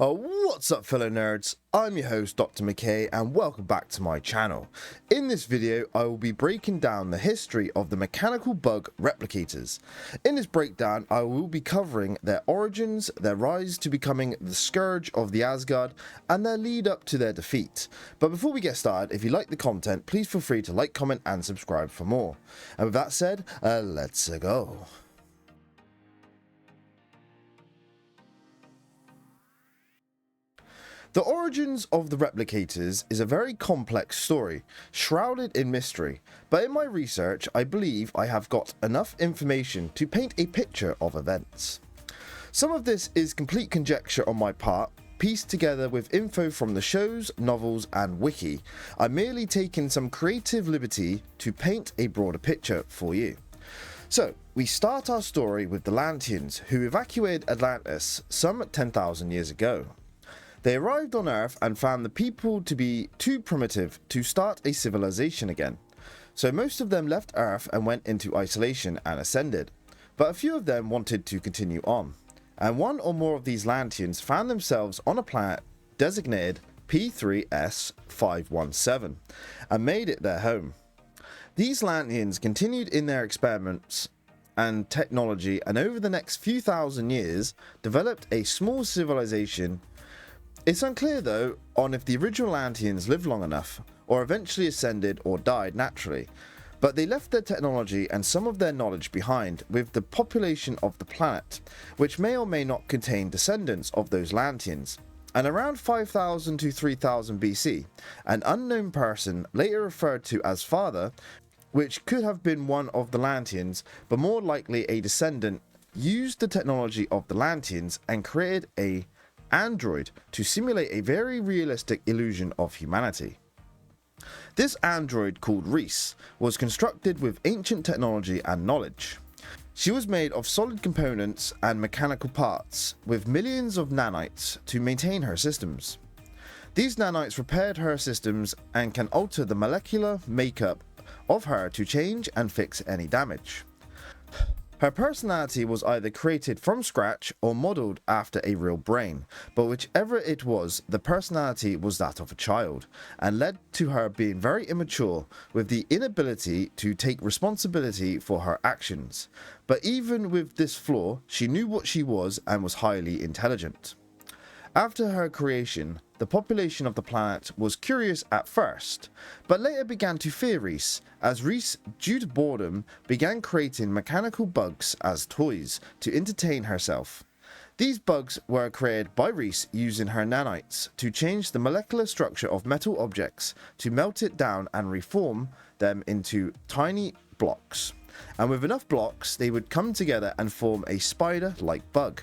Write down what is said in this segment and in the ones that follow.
What's up fellow nerds, I'm your host Dr. McKay and welcome back to my channel. In this video I will be breaking down the history of the mechanical bug replicators. In this breakdown I will be covering their origins, their rise to becoming the scourge of the Asgard and their lead up to their defeat. But before we get started, if you like the content, please feel free to like, comment and subscribe for more. And with that said, let's go. The origins of the Replicators is a very complex story, shrouded in mystery, but in my research I believe I have got enough information to paint a picture of events. Some of this is complete conjecture on my part, pieced together with info from the shows, novels and wiki. I'm merely taking some creative liberty to paint a broader picture for you. So, we start our story with the Lanteans, who evacuated Atlantis some 10,000 years ago. They arrived on Earth and found the people to be too primitive to start a civilization again. So most of them left Earth and went into isolation and ascended. But a few of them wanted to continue on. And one or more of these Lanteans found themselves on a planet designated P3S517 and made it their home. These Lanteans continued in their experiments and technology and over the next few thousand years developed a small civilization. It's unclear though on if the original Lanteans lived long enough, or eventually ascended or died naturally, but they left their technology and some of their knowledge behind with the population of the planet, which may or may not contain descendants of those Lanteans. And around 5000 to 3000 BC, an unknown person, later referred to as Father, which could have been one of the Lanteans, but more likely a descendant, used the technology of the Lanteans and created a android to simulate a very realistic illusion of humanity. This android, called Reese, was constructed with ancient technology and knowledge. She was made of solid components and mechanical parts, with millions of nanites to maintain her systems. These nanites repaired her systems and can alter the molecular makeup of her to change and fix any damage. Her personality was either created from scratch or modelled after a real brain, but whichever it was, the personality was that of a child, and led to her being very immature, with the inability to take responsibility for her actions. But even with this flaw, she knew what she was and was highly intelligent. After her creation, the population of the planet was curious at first, but later began to fear Reese, as Reese, due to boredom, began creating mechanical bugs as toys to entertain herself. These bugs were created by Reese using her nanites to change the molecular structure of metal objects, to melt it down and reform them into tiny blocks. And with enough blocks, they would come together and form a spider-like bug.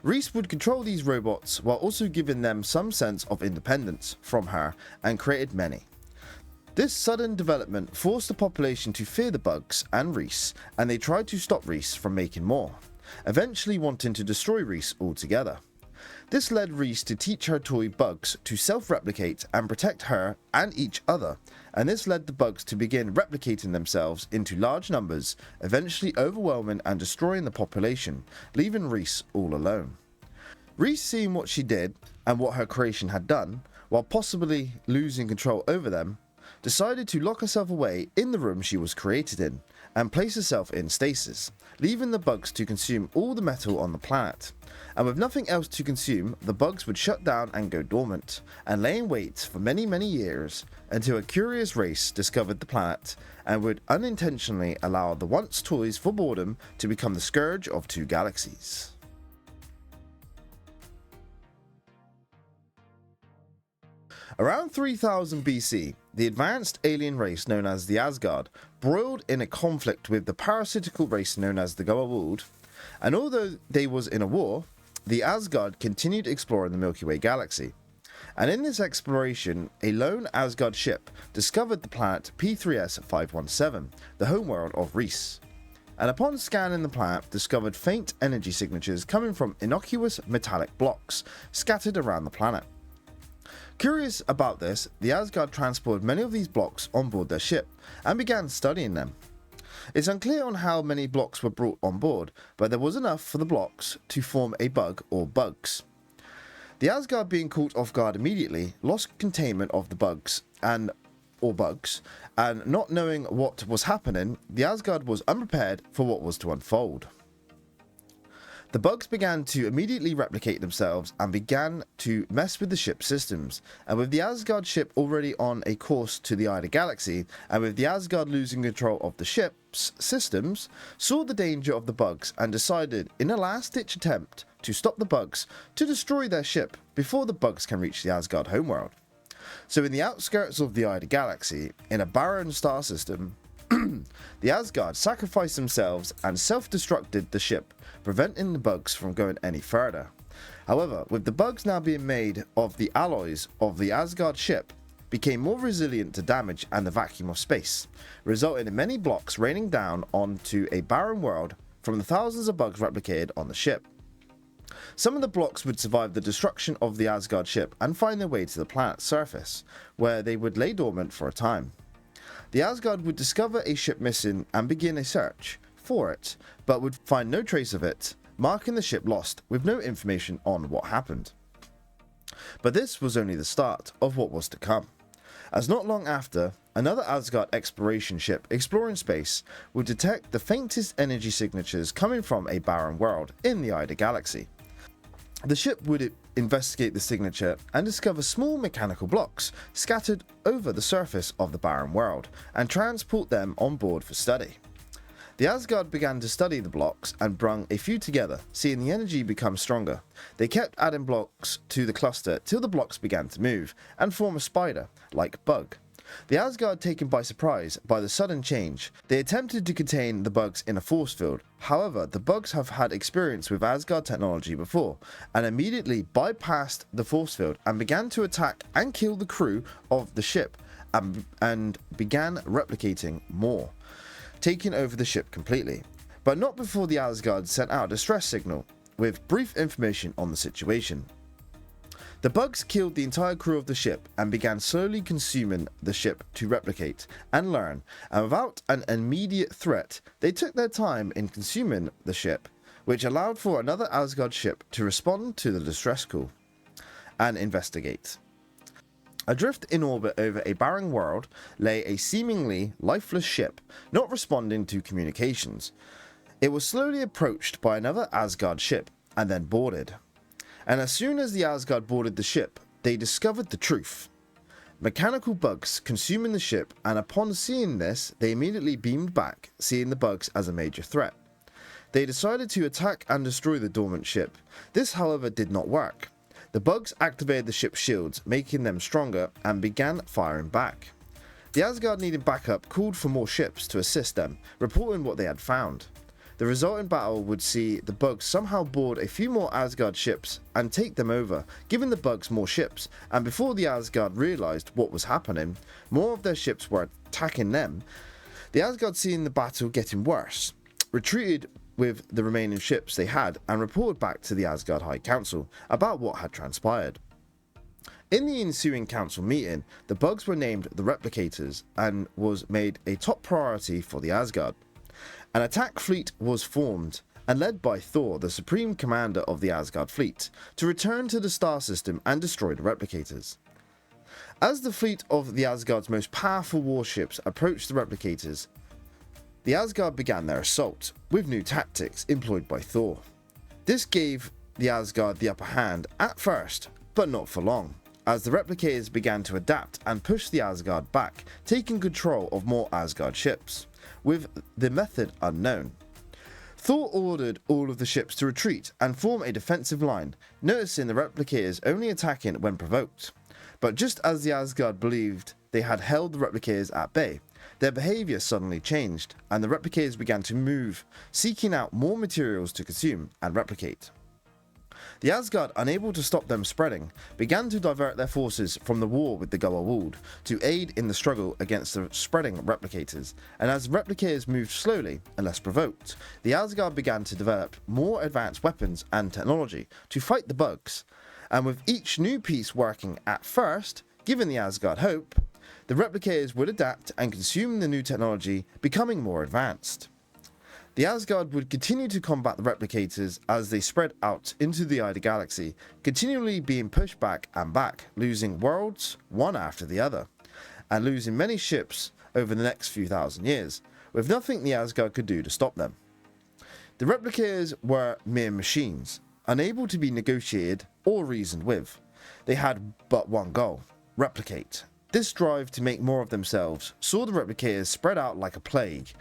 Reese would control these robots while also giving them some sense of independence from her and created many. This sudden development forced the population to fear the bugs and Reese, and they tried to stop Reese from making more, eventually wanting to destroy Reese altogether. This led Reese to teach her toy bugs to self-replicate and protect her and each other, and this led the bugs to begin replicating themselves into large numbers, eventually overwhelming and destroying the population, leaving Reese all alone. Reese, seeing what she did and what her creation had done, while possibly losing control over them, decided to lock herself away in the room she was created in, and place herself in stasis, leaving the bugs to consume all the metal on the planet. And with nothing else to consume, the bugs would shut down and go dormant, and lay in wait for many years, until a curious race discovered the planet, and would unintentionally allow the once toys for boredom to become the scourge of two galaxies. Around 3000 BC, the advanced alien race known as the Asgard broiled in a conflict with the parasitical race known as the Goa'uld, and although they was in a war, the Asgard continued exploring the Milky Way galaxy. And in this exploration, a lone Asgard ship discovered the planet P3S517, the homeworld of Reese. And upon scanning the planet, discovered faint energy signatures coming from innocuous metallic blocks scattered around the planet. Curious about this, the Asgard transported many of these blocks on board their ship and began studying them. It's unclear on how many blocks were brought on board, but there was enough for the blocks to form a bug or bugs. The Asgard, being caught off guard immediately, lost containment of the bugs, and not knowing what was happening, the Asgard was unprepared for what was to unfold. The bugs began to immediately replicate themselves and began to mess with the ship's systems, and with the Asgard ship already on a course to the Ida Galaxy, and with the Asgard losing control of the ship's systems, saw the danger of the bugs and decided, in a last-ditch attempt to stop the bugs, to destroy their ship before the bugs can reach the Asgard homeworld. So in the outskirts of the Ida Galaxy, in a barren star system, the Asgard sacrificed themselves and self-destructed the ship, preventing the bugs from going any further. However, with the bugs now being made of the alloys of the Asgard ship, became more resilient to damage and the vacuum of space, resulting in many blocks raining down onto a barren world from the thousands of bugs replicated on the ship. Some of the blocks would survive the destruction of the Asgard ship and find their way to the planet's surface, where they would lay dormant for a time. The Asgard would discover a ship missing and begin a search for it, but would find no trace of it, marking the ship lost with no information on what happened. But this was only the start of what was to come, as not long after, another Asgard exploration ship exploring space would detect the faintest energy signatures coming from a barren world in the Ida Galaxy. The ship would investigate the signature and discover small mechanical blocks scattered over the surface of the barren world and transport them on board for study. The Asgard began to study the blocks and brung a few together, seeing the energy become stronger. They kept adding blocks to the cluster till the blocks began to move and form a spider-like bug. The Asgard, taken by surprise by the sudden change, they attempted to contain the bugs in a force field. However, the bugs have had experience with Asgard technology before, and immediately bypassed the force field and began to attack and kill the crew of the ship, and began replicating more, taking over the ship completely. But not before the Asgard sent out a distress signal, with brief information on the situation. The bugs killed the entire crew of the ship and began slowly consuming the ship to replicate and learn, and without an immediate threat, they took their time in consuming the ship, which allowed for another Asgard ship to respond to the distress call and investigate. Adrift in orbit over a barren world lay a seemingly lifeless ship, not responding to communications. It was slowly approached by another Asgard ship and then boarded. And as soon as the Asgard boarded the ship, they discovered the truth. Mechanical bugs consuming the ship, and upon seeing this, they immediately beamed back, seeing the bugs as a major threat. They decided to attack and destroy the dormant ship. This, however, did not work. The bugs activated the ship's shields, making them stronger, and began firing back. The Asgard, needing backup, called for more ships to assist them, reporting what they had found. The resulting battle would see the bugs somehow board a few more Asgard ships and take them over, giving the bugs more ships, and before the Asgard realised what was happening, more of their ships were attacking them. The Asgard, seeing the battle getting worse, retreated with the remaining ships they had and reported back to the Asgard High Council about what had transpired. In the ensuing council meeting, the bugs were named the Replicators and was made a top priority for the Asgard. An attack fleet was formed and led by Thor, the supreme commander of the Asgard fleet, to return to the star system and destroy the Replicators. As the fleet of the Asgard's most powerful warships approached the Replicators, the Asgard began their assault, with new tactics employed by Thor. This gave the Asgard the upper hand at first, but not for long, as the Replicators began to adapt and push the Asgard back, taking control of more Asgard ships, with the method unknown. Thor ordered all of the ships to retreat and form a defensive line, noticing the Replicators only attacking when provoked. But just as the Asgard believed they had held the Replicators at bay, their behaviour suddenly changed, and the Replicators began to move, seeking out more materials to consume and replicate. The Asgard, unable to stop them spreading, began to divert their forces from the war with the Goa'uld to aid in the struggle against the spreading Replicators, and as the Replicators moved slowly and less provoked, the Asgard began to develop more advanced weapons and technology to fight the bugs, and with each new piece working at first, giving the Asgard hope, the Replicators would adapt and consume the new technology, becoming more advanced. The Asgard would continue to combat the Replicators as they spread out into the wider galaxy, continually being pushed back and back, losing worlds one after the other, and losing many ships over the next few thousand years, with nothing the Asgard could do to stop them. The Replicators were mere machines, unable to be negotiated or reasoned with. They had but one goal: replicate. This drive to make more of themselves saw the Replicators spread out like a plague,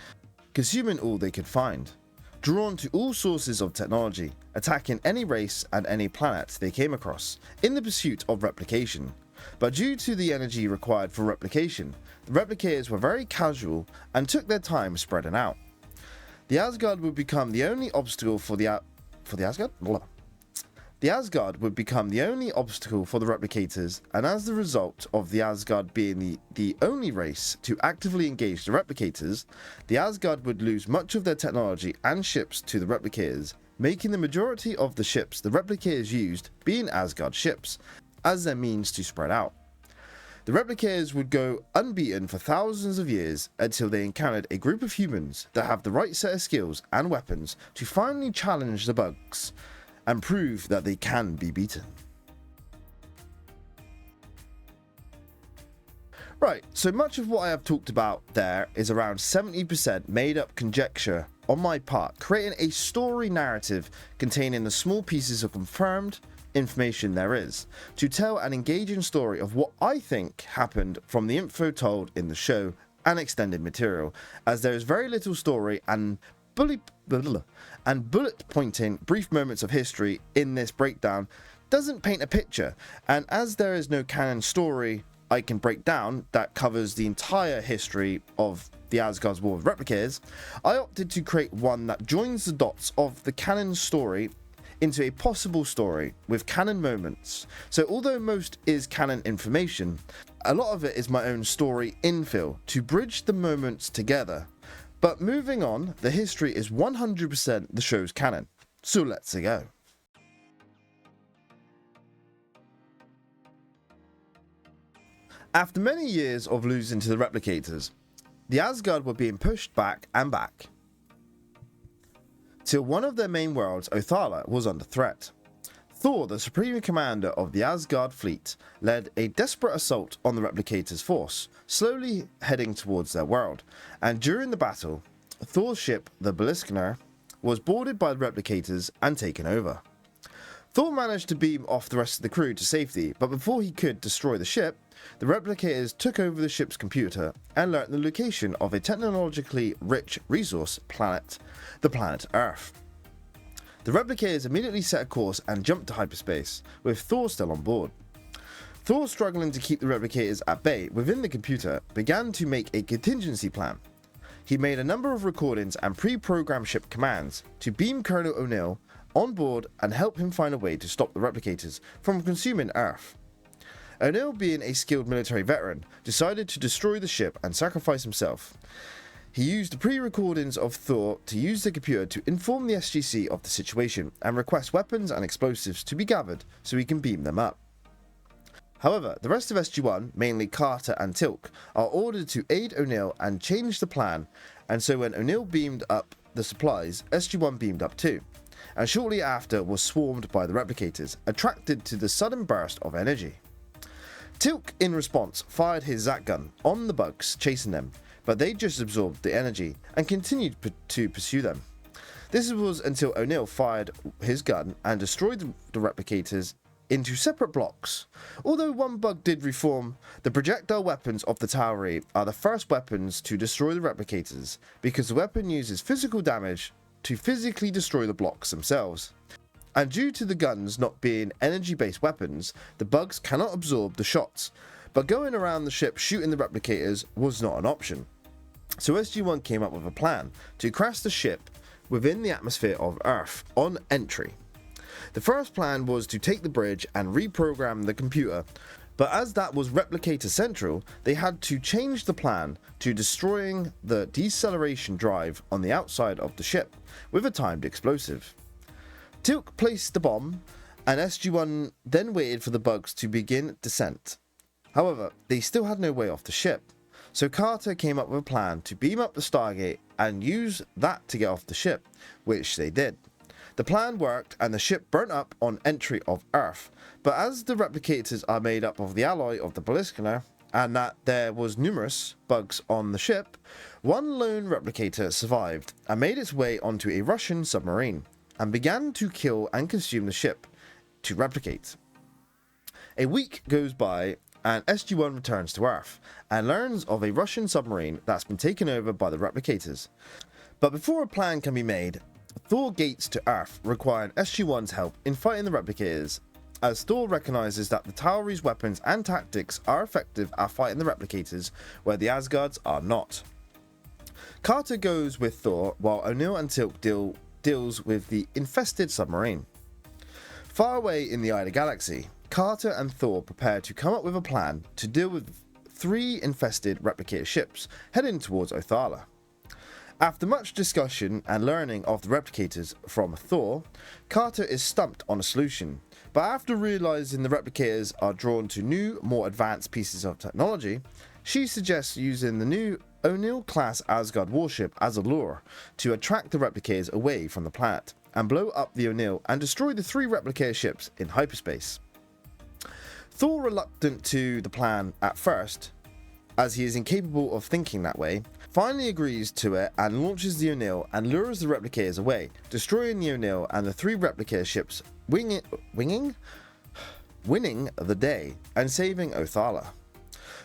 consuming all they could find, drawn to all sources of technology, attacking any race and any planet they came across, in the pursuit of replication. But due to the energy required for replication, the Replicators were very casual and took their time spreading out. The Asgard would become the only obstacle for the Asgard? The Asgard would become the only obstacle for the Replicators, and as the result of the Asgard being the only race to actively engage the Replicators, the Asgard would lose much of their technology and ships to the Replicators, making the majority of the ships the Replicators used being Asgard ships, as their means to spread out. The Replicators would go unbeaten for thousands of years until they encountered a group of humans that have the right set of skills and weapons to finally challenge the bugs and prove that they can be beaten. Right, so much of what I have talked about there is around 70% made up conjecture on my part, creating a story narrative containing the small pieces of confirmed information there is, to tell an engaging story of what I think happened from the info told in the show and extended material, as there is very little story and bullet pointing brief moments of history in this breakdown doesn't paint a picture, and as there is no canon story I can break down that covers the entire history of the Asgard's war with Replicators, I opted to create one that joins the dots of the canon story into a possible story with canon moments. So although most is canon information, a lot of it is my own story infill to bridge the moments together. But moving on, the history is 100% the show's canon. So let's go. After many years of losing to the Replicators, the Asgard were being pushed back and back, till one of their main worlds, Othala, was under threat. Thor, the supreme commander of the Asgard fleet, led a desperate assault on the Replicators' force, slowly heading towards their world, and during the battle, Thor's ship, the Beliskner, was boarded by the Replicators and taken over. Thor managed to beam off the rest of the crew to safety, but before he could destroy the ship, the Replicators took over the ship's computer and learnt the location of a technologically rich resource planet, the planet Earth. The Replicators immediately set a course and jumped to hyperspace, with Thor still on board. Thor, struggling to keep the Replicators at bay within the computer, began to make a contingency plan. He made a number of recordings and pre-programmed ship commands to beam Colonel O'Neill on board and help him find a way to stop the Replicators from consuming Earth. O'Neill, being a skilled military veteran, decided to destroy the ship and sacrifice himself. He used the pre-recordings of Thor to use the computer to inform the SGC of the situation and request weapons and explosives to be gathered so he can beam them up. However, the rest of SG-1, mainly Carter and Tilk, are ordered to aid O'Neill and change the plan, and so when O'Neill beamed up the supplies, SG-1 beamed up too, and shortly after was swarmed by the Replicators, attracted to the sudden burst of energy. Tilk, in response, fired his Zat gun on the bugs chasing them, but they just absorbed the energy and continued to pursue them. This was until O'Neill fired his gun and destroyed the Replicators into separate blocks. Although one bug did reform, the projectile weapons of the Tauri are the first weapons to destroy the Replicators, because the weapon uses physical damage to physically destroy the blocks themselves. And due to the guns not being energy-based weapons, the bugs cannot absorb the shots, but going around the ship shooting the Replicators was not an option. So SG-1 came up with a plan to crash the ship within the atmosphere of Earth on entry. The first plan was to take the bridge and reprogram the computer, but as that was Replicator Central, they had to change the plan to destroying the deceleration drive on the outside of the ship with a timed explosive. Tilk placed the bomb, and SG-1 then waited for the bugs to begin descent. However, they still had no way off the ship, So Carter came up with a plan to beam up the Stargate and use that to get off the ship, which they did. The plan worked and the ship burnt up on entry of Earth, but as the replicators are made up of the alloy of the Baliscana, and that there was numerous bugs on the ship, one lone replicator survived and made its way onto a Russian submarine and began to kill and consume the ship to replicate. A week goes by and SG-1 returns to Earth and learns of a Russian submarine that's been taken over by the replicators. But before a plan can be made, Thor gates to Earth, requiring SG-1's help in fighting the replicators, as Thor recognises that the Tauri's weapons and tactics are effective at fighting the replicators where the Asgards are not. Carter goes with Thor while O'Neill and Teal'c deals with the infested submarine. Far away in the eye of the galaxy, Carter and Thor prepare to come up with a plan to deal with 3 infested replicator ships heading towards Othala. After much discussion and learning of the replicators from Thor, Carter is stumped on a solution, but after realising the replicators are drawn to new, more advanced pieces of technology, she suggests using the new O'Neill-class Asgard warship as a lure to attract the replicators away from the planet and blow up the O'Neill and destroy the 3 replicator ships in hyperspace. Thor, reluctant to the plan at first, as he is incapable of thinking that way, finally agrees to it and launches the O'Neill and lures the replicators away, destroying the O'Neill and the 3 replicator ships, winning the day and saving Othala.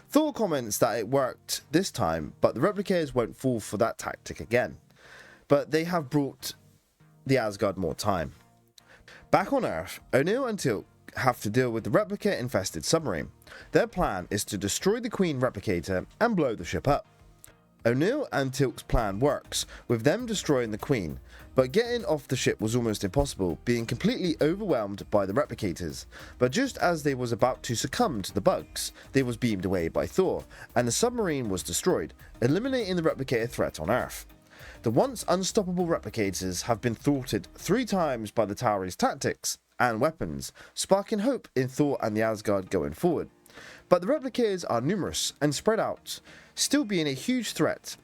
Thor comments that it worked this time, but the replicators won't fall for that tactic again. But they have brought the Asgard more time. Back on Earth, O'Neill and Teal'c have to deal with the replicator-infested submarine. Their plan is to destroy the Queen replicator and blow the ship up. O'Neill and Teal'c's plan works, with them destroying the Queen, but getting off the ship was almost impossible, being completely overwhelmed by the replicators. But just as they was about to succumb to the bugs, they was beamed away by Thor, and the submarine was destroyed, eliminating the replicator threat on Earth. The once unstoppable replicators have been thwarted 3 times by the Tauri's tactics and weapons, sparking hope in Thor and the Asgard going forward. But the replicators are numerous and spread out, still being a huge threat,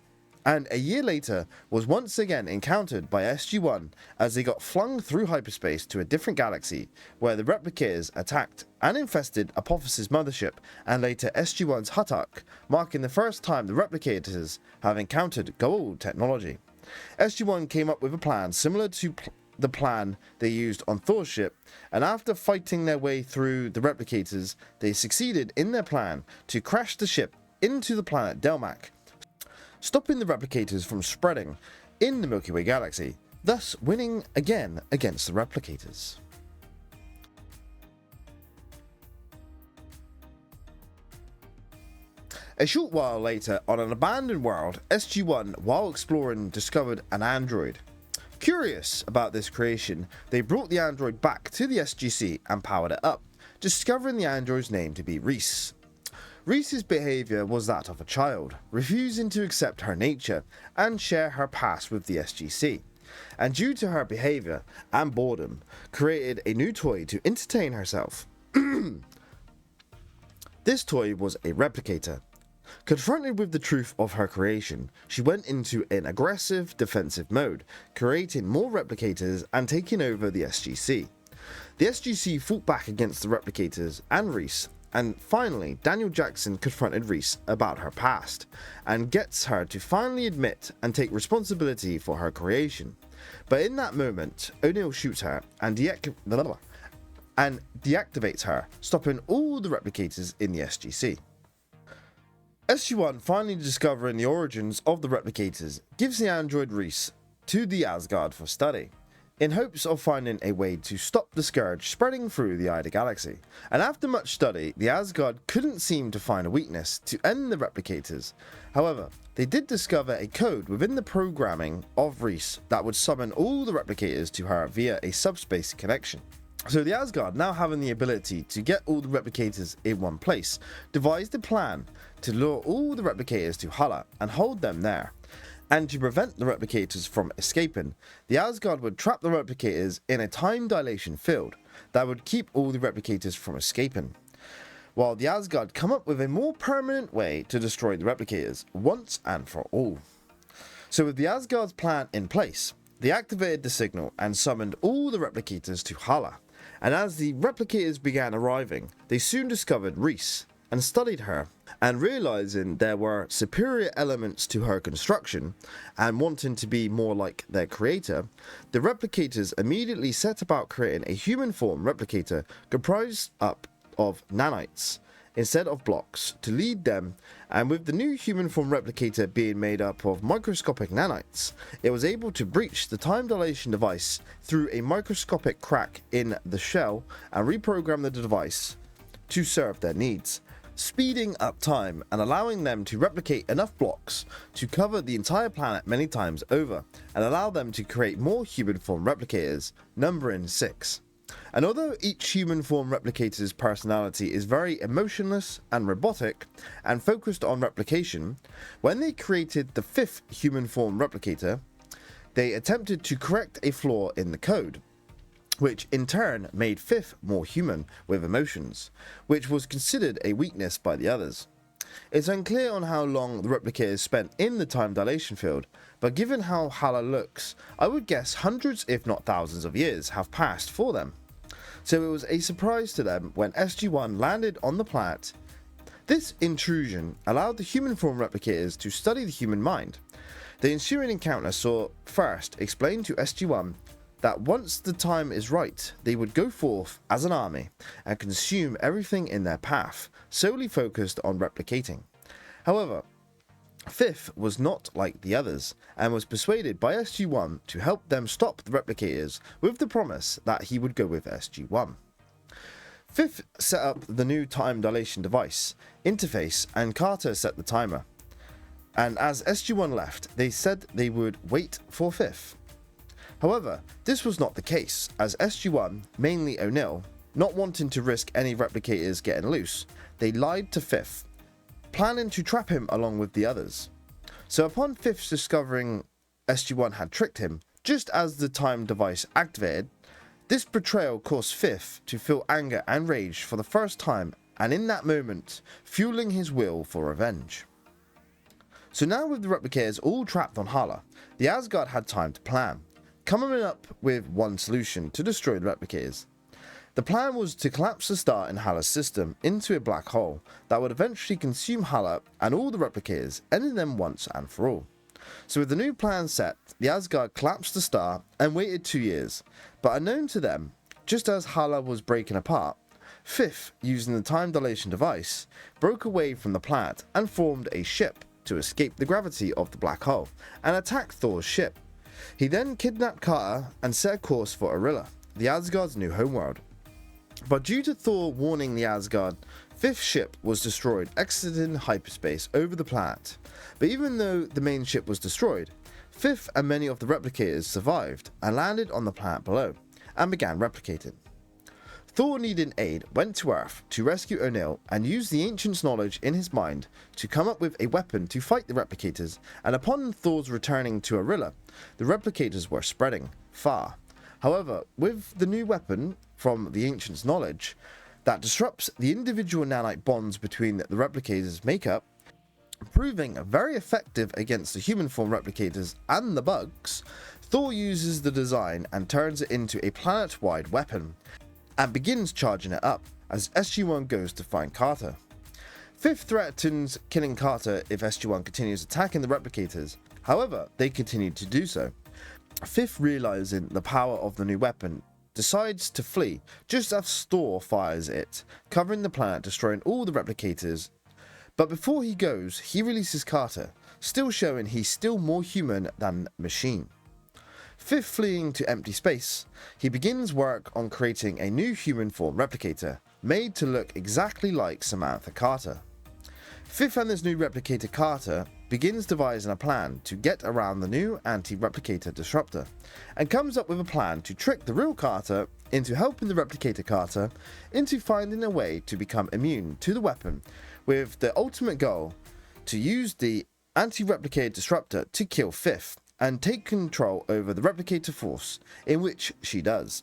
and a year later was once again encountered by SG-1 as they got flung through hyperspace to a different galaxy, where the replicators attacked and infested Apophysis' mothership and later SG-1's Huttark, marking the first time the replicators have encountered Goa'uld technology. SG-1 came up with a plan similar to the plan they used on Thor's ship, and after fighting their way through the replicators, they succeeded in their plan to crash the ship into the planet Delmak, stopping the replicators from spreading in the Milky Way galaxy, thus winning again against the replicators. A short while later, on an abandoned world, SG-1, while exploring, discovered an android. Curious about this creation, they brought the android back to the SGC and powered it up, discovering the android's name to be Reese. Reese's behaviour was that of a child, refusing to accept her nature and share her past with the SGC, and due to her behaviour and boredom, created a new toy to entertain herself. This toy was a replicator. Confronted with the truth of her creation, she went into an aggressive defensive mode, creating more replicators and taking over the SGC. The SGC fought back against the replicators and Reese, and finally Daniel Jackson confronted Reese about her past, and gets her to finally admit and take responsibility for her creation. But in that moment, O'Neill shoots her and deactivates her, stopping all the replicators in the SGC. SG-1, finally discovering the origins of the replicators, gives the android Reese to the Asgard for study, in hopes of finding a way to stop the scourge spreading through the Eye of the Galaxy. And after much study, the Asgard couldn't seem to find a weakness to end the replicators. However, they did discover a code within the programming of Reese that would summon all the replicators to her via a subspace connection. So the Asgard, now having the ability to get all the replicators in one place, devised a plan to lure all the replicators to Hala and hold them there. And to prevent the replicators from escaping, the Asgard would trap the replicators in a time dilation field that would keep all the replicators from escaping. while the Asgard come up with a more permanent way to destroy the Replicators once and for all. So with the Asgard's plan in place, they activated the signal and summoned all the Replicators to Hala, and as the Replicators began arriving, they soon discovered Reese and studied her, and realizing there were superior elements to her construction and wanting to be more like their creator, the Replicators immediately set about creating a human form replicator comprised up of nanites instead of blocks to lead them, and with the new human form replicator being made up of microscopic nanites, it was able to breach the time dilation device through a microscopic crack in the shell and reprogram the device to serve their needs, speeding up time and allowing them to replicate enough blocks to cover the entire planet many times over and allow them to create more human form replicators, numbering 6. And although each human form replicator's personality is very emotionless and robotic and focused on replication, when they created the 5th human form replicator, they attempted to correct a flaw in the code, which in turn made 5th more human with emotions, which was considered a weakness by the others. It's unclear on how long the Replicators spent in the time dilation field, but given how Hala looks, I would guess hundreds if not thousands of years have passed for them. So it was a surprise to them when SG-1 landed on the planet. This intrusion allowed the human form Replicators to study the human mind. The ensuing encounter saw first explain to SG-1 that once the time is right, they would go forth as an army and consume everything in their path, solely focused on replicating. However, 5th was not like the others, and was persuaded by SG-1 to help them stop the Replicators with the promise that he would go with SG-1. 5th set up the new time dilation device, interface, and Carter set the timer. And as SG-1 left, they said they would wait for 5th. However, this was not the case, as SG-1, mainly O'Neill, not wanting to risk any Replicators getting loose, they lied to 5th, planning to trap him along with the others. So upon 5th discovering SG-1 had tricked him, just as the time device activated, this betrayal caused 5th to feel anger and rage for the first time, and in that moment, fueling his will for revenge. So now with the Replicators all trapped on Hala, the Asgard had time to plan, coming up with one solution to destroy the Replicators. The plan was to collapse the star in Hala's system into a black hole that would eventually consume Hala and all the Replicators, ending them once and for all. So with the new plan set, the Asgard collapsed the star and waited 2 years, but unknown to them, just as Hala was breaking apart, 5th, using the time dilation device, broke away from the planet and formed a ship to escape the gravity of the black hole and attack Thor's ship. He then kidnapped Carter and set a course for Arilla, the Asgard's new homeworld. But due to Thor warning the Asgard, 5th ship was destroyed, exiting hyperspace over the planet. But even though the main ship was destroyed, 5th and many of the Replicators survived and landed on the planet below, and began replicating. Thor, needing aid, went to Earth to rescue O'Neill and used the Ancient's knowledge in his mind to come up with a weapon to fight the Replicators, and upon Thor's returning to Arilla, the Replicators were spreading far. However, with the new weapon from the Ancient's knowledge that disrupts the individual nanite bonds between the Replicators' makeup, proving very effective against the human form Replicators and the bugs, Thor uses the design and turns it into a planet-wide weapon, and begins charging it up as SG-1 goes to find Carter. 5th threatens killing Carter if SG-1 continues attacking the Replicators, however, they continue to do so. 5th, realizing the power of the new weapon, decides to flee just as Thor fires it, covering the planet, destroying all the Replicators. But before he goes, he releases Carter, still showing he's still more human than machine. 5th, fleeing to empty space, he begins work on creating a new human form replicator, made to look exactly like Samantha Carter. 5th and this new replicator Carter begins devising a plan to get around the new anti-replicator disruptor, and comes up with a plan to trick the real Carter into helping the replicator Carter into finding a way to become immune to the weapon, with the ultimate goal to use the anti-replicator disruptor to kill 5th and take control over the replicator force, in which she does.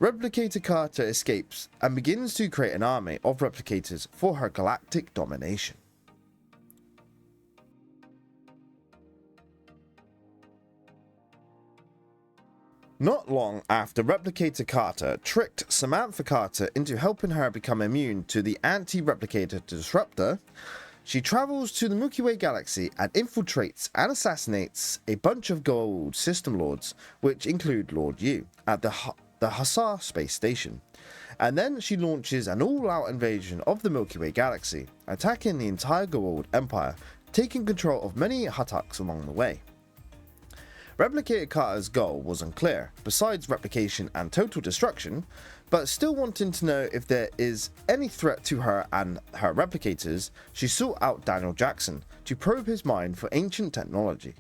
Replicator Carter escapes and begins to create an army of replicators for her galactic domination. Not long after Replicator Carter tricked Samantha Carter into helping her become immune to the anti-replicator disruptor, she travels to the Milky Way galaxy and infiltrates and assassinates a bunch of gold system lords, which include Lord Yu, at the Hussar space station. And then she launches an all-out invasion of the Milky Way galaxy, attacking the entire Goa'uld Empire, taking control of many Huttaks along the way. Replicator Carter's goal was unclear, besides replication and total destruction, but still wanting to know if there is any threat to her and her replicators, she sought out Daniel Jackson to probe his mind for ancient technology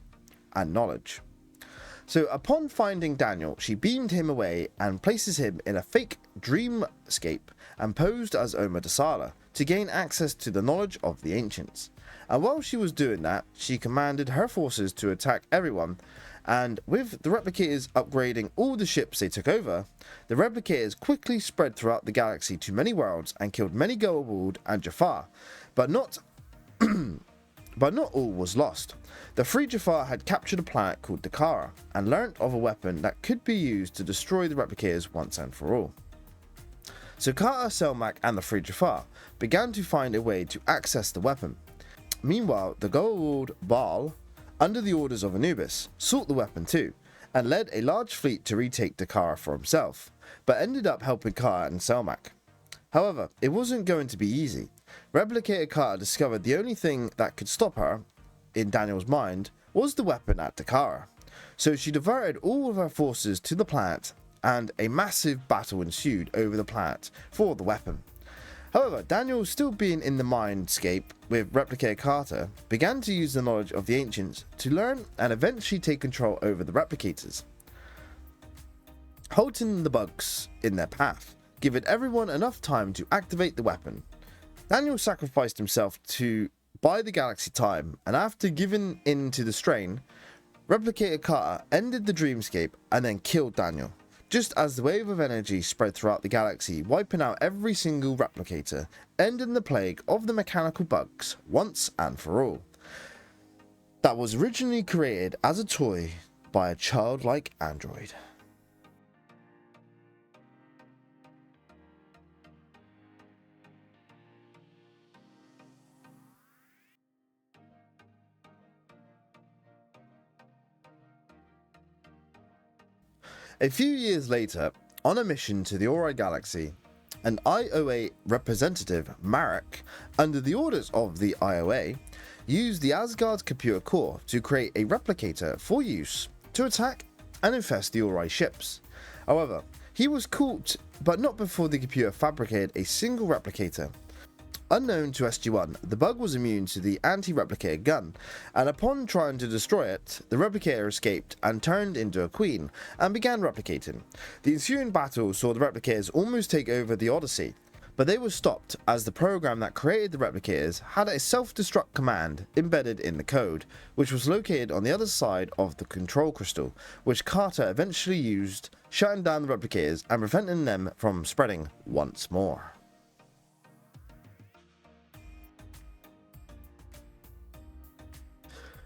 and knowledge. So upon finding Daniel, she beamed him away and places him in a fake dreamscape and posed as Oma Dasala to gain access to the knowledge of the ancients. And while she was doing that, she commanded her forces to attack everyone, and with the replicators upgrading all the ships they took over, the replicators quickly spread throughout the galaxy to many worlds and killed many Goa'uld and Jafar, but not all was lost. The Free Jafar had captured a planet called Dakara and learnt of a weapon that could be used to destroy the replicators once and for all. So Carter, Selmak and the Free Jafar began to find a way to access the weapon. Meanwhile, the Goa'uld Baal, under the orders of Anubis, sought the weapon too, and led a large fleet to retake Dakara for himself, but ended up helping Carter and Selmak. However, it wasn't going to be easy. Replicator Carter discovered the only thing that could stop her, in Daniel's mind, was the weapon at Dakara. So she diverted all of her forces to the planet, and a massive battle ensued over the planet for the weapon. However, Daniel, still being in the mindscape with Replicator Carter, began to use the knowledge of the ancients to learn and eventually take control over the replicators, halting the bugs in their path, giving everyone enough time to activate the weapon. Daniel sacrificed himself to buy the galaxy time, and after giving in to the strain, Replicator Carter ended the dreamscape and then killed Daniel, just as the wave of energy spread throughout the galaxy, wiping out every single replicator, ending the plague of the mechanical bugs once and for all. That was originally created as a toy by a childlike android. A few years later, on a mission to the Ori galaxy, an IOA representative, Marek, under the orders of the IOA, used the Asgard's computer core to create a replicator for use to attack and infest the Ori ships. However, he was caught, but not before the computer fabricated a single replicator. Unknown to SG-1, the bug was immune to the anti-replicator gun, and upon trying to destroy it, the replicator escaped and turned into a queen, and began replicating. The ensuing battle saw the replicators almost take over the Odyssey, but they were stopped as the program that created the replicators had a self-destruct command embedded in the code, which was located on the other side of the control crystal, which Carter eventually used, shutting down the replicators and preventing them from spreading once more.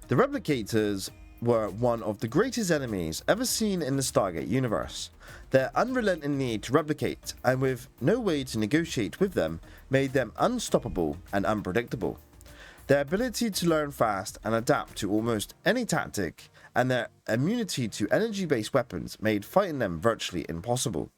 The Replicators were one of the greatest enemies ever seen in the Stargate universe. Their unrelenting need to replicate, and with no way to negotiate with them, made them unstoppable and unpredictable. Their ability to learn fast and adapt to almost any tactic, and their immunity to energy-based weapons made fighting them virtually impossible.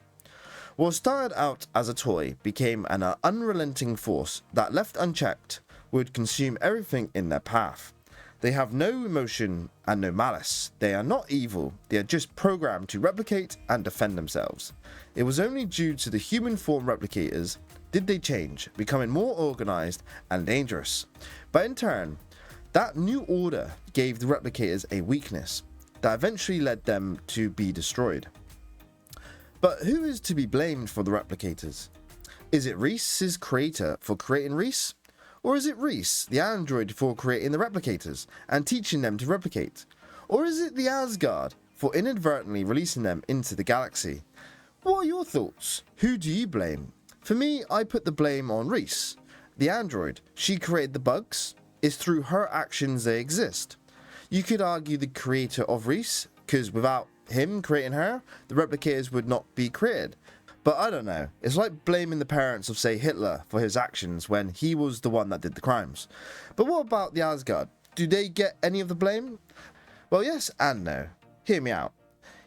What started out as a toy became an unrelenting force that, left unchecked, would consume everything in their path. They have no emotion and no malice. They are not evil, they are just programmed to replicate and defend themselves. It was only due to the human form replicators did they change, becoming more organized and dangerous. But in turn, that new order gave the replicators a weakness that eventually led them to be destroyed. But who is to be blamed for the replicators? Is it Reese's creator for creating Reese? Or is it Reese, the android, for creating the replicators and teaching them to replicate? Or is it the Asgard for inadvertently releasing them into the galaxy? What are your thoughts? Who do you blame? For me, I put the blame on Reese, the android. She created the bugs. It's through her actions they exist. You could argue the creator of Reese, because without him creating her, the replicators would not be created. But I don't know, it's like blaming the parents of, say, Hitler for his actions when he was the one that did the crimes. But what about the Asgard? Do they get any of the blame? Well, yes and no. Hear me out.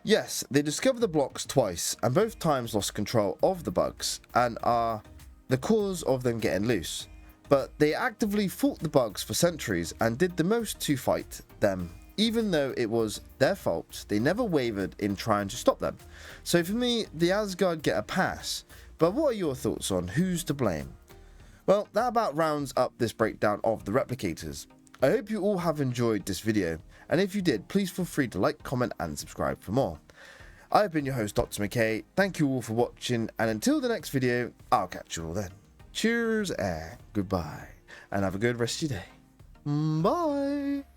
Yes, they discovered the blocks twice and both times lost control of the bugs and are the cause of them getting loose. But they actively fought the bugs for centuries and did the most to fight them. Even though it was their fault, they never wavered in trying to stop them. So for me, the Asgard get a pass. But what are your thoughts on who's to blame? Well, that about rounds up this breakdown of the Replicators. I hope you all have enjoyed this video, and if you did, please feel free to like, comment and subscribe for more. I've been your host, Dr. McKay. Thank you all for watching, and until the next video, I'll catch you all then. Cheers and goodbye, and have a good rest of your day. Bye!